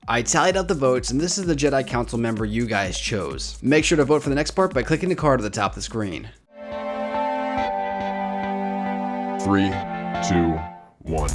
I tallied out the votes, and this is the Jedi Council member you guys chose. Make sure to vote for the next part by clicking the card at the top of the screen. 3, 2, 1.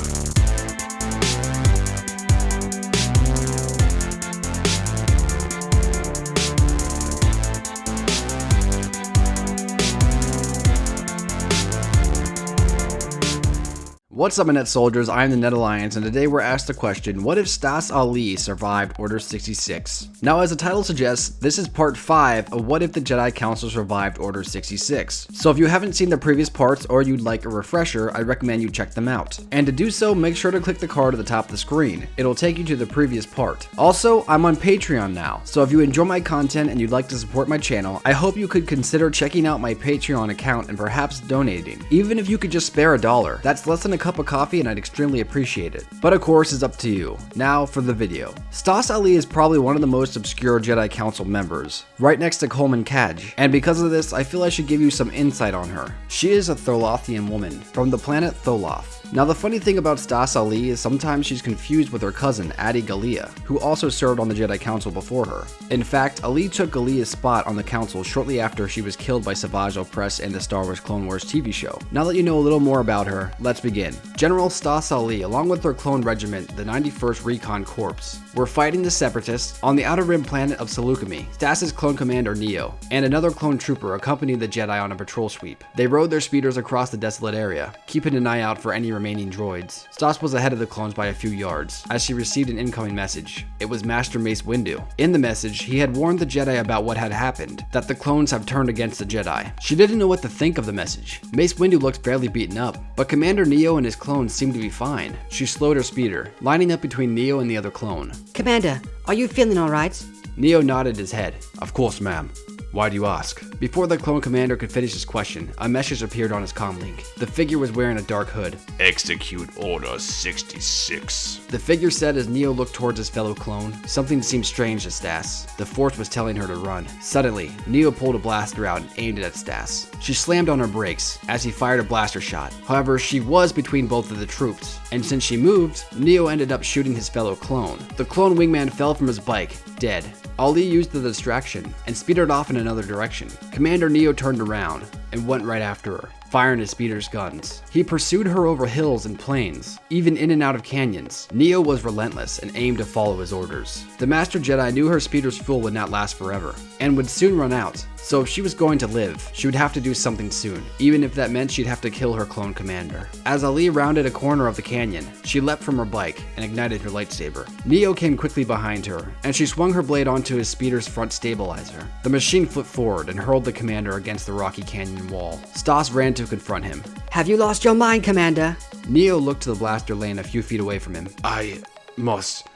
What's up, Net Soldiers? I am the Net Alliance, and today we're asked the question, what if Stass Allie survived Order 66? Now, as the title suggests, this is part 5 of what if the Jedi Council survived Order 66. So if you haven't seen the previous parts or you'd like a refresher, I recommend you check them out. And to do so, make sure to click the card at the top of the screen. It'll take you to the previous part. Also, I'm on Patreon now, so if you enjoy my content and you'd like to support my channel, I hope you could consider checking out my Patreon account and perhaps donating. Even if you could just spare $1, that's less than a cup of coffee and I'd extremely appreciate it. But of course, it's up to you. Now for the video. Stass Allie is probably one of the most obscure Jedi Council members, right next to Coleman Kaj, and because of this, I feel I should give you some insight on her. She is a Tholothian woman from the planet Tholoth. Now, the funny thing about Stass Allie is sometimes she's confused with her cousin, Adi Gallia, who also served on the Jedi Council before her. In fact, Allie took Gallia's spot on the Council shortly after she was killed by Savage Opress in the Star Wars Clone Wars TV show. Now that you know a little more about her, let's begin. General Stass Allie, along with her clone regiment, the 91st Recon Corps, were fighting the Separatists on the outer rim planet of Seleucami. Stass's clone commander, Neo, and another clone trooper accompanied the Jedi on a patrol sweep. They rode their speeders across the desolate area, keeping an eye out for any remaining droids. Stass was ahead of the clones by a few yards, as she received an incoming message. It was Master Mace Windu. In the message, he had warned the Jedi about what had happened, that the clones have turned against the Jedi. She didn't know what to think of the message. Mace Windu looked fairly beaten up, but Commander Neo and his clones seemed to be fine. She slowed her speeder, lining up between Neo and the other clone. Commander, are you feeling alright? Neo nodded his head. Of course, ma'am. Why do you ask? Before the clone commander could finish his question, a message appeared on his comlink. The figure was wearing a dark hood. Execute Order 66. The figure said as Neo looked towards his fellow clone. Something seemed strange to Stass. The Force was telling her to run. Suddenly, Neo pulled a blaster out and aimed it at Stass. She slammed on her brakes as he fired a blaster shot. However, she was between both of the troops, and since she moved, Neo ended up shooting his fellow clone. The clone wingman fell from his bike, dead. Allie used the distraction and speeded off in another direction. Commander Neo turned around and went right after her, firing his speeder's guns. He pursued her over hills and plains, even in and out of canyons. Neo was relentless and aimed to follow his orders. The Master Jedi knew her speeder's fuel would not last forever, and would soon run out. So if she was going to live, she would have to do something soon, even if that meant she'd have to kill her clone commander. As Allie rounded a corner of the canyon, she leapt from her bike and ignited her lightsaber. Neo came quickly behind her, and she swung her blade onto his speeder's front stabilizer. The machine flipped forward and hurled the commander against the rocky canyon wall. Stass ran to confront him. Have you lost your mind, Commander? Neo looked to the blaster laying a few feet away from him. I must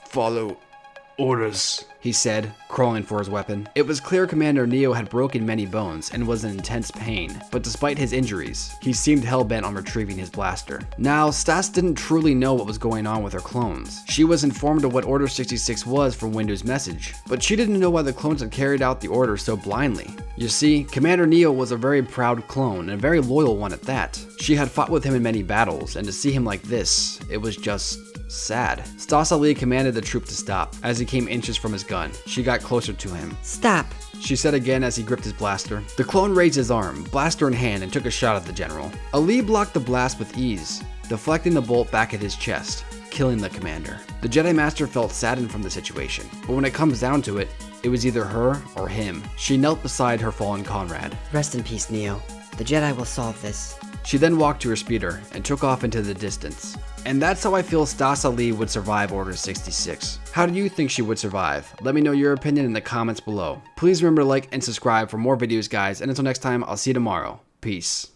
follow orders, he said, crawling for his weapon. It was clear Commander Neo had broken many bones and was in intense pain, but despite his injuries, he seemed hell-bent on retrieving his blaster. Now, Stass didn't truly know what was going on with her clones. She was informed of what Order 66 was from Windu's message, but she didn't know why the clones had carried out the order so blindly. You see, Commander Neo was a very proud clone, and a very loyal one at that. She had fought with him in many battles, and to see him like this, it was just sad. Stass Allie commanded the troop to stop. As he came inches from his gun, she got closer to him. Stop, she said again as he gripped his blaster. The clone raised his arm, blaster in hand, and took a shot at the general. Allie blocked the blast with ease, deflecting the bolt back at his chest, killing the commander. The Jedi Master felt saddened from the situation, but when it comes down to it, it was either her or him. She knelt beside her fallen comrade. Rest in peace, Neo. The Jedi will solve this. She then walked to her speeder and took off into the distance. And that's how I feel Stass Allie would survive Order 66. How do you think she would survive? Let me know your opinion in the comments below. Please remember to like and subscribe for more videos, guys, and until next time, I'll see you tomorrow. Peace.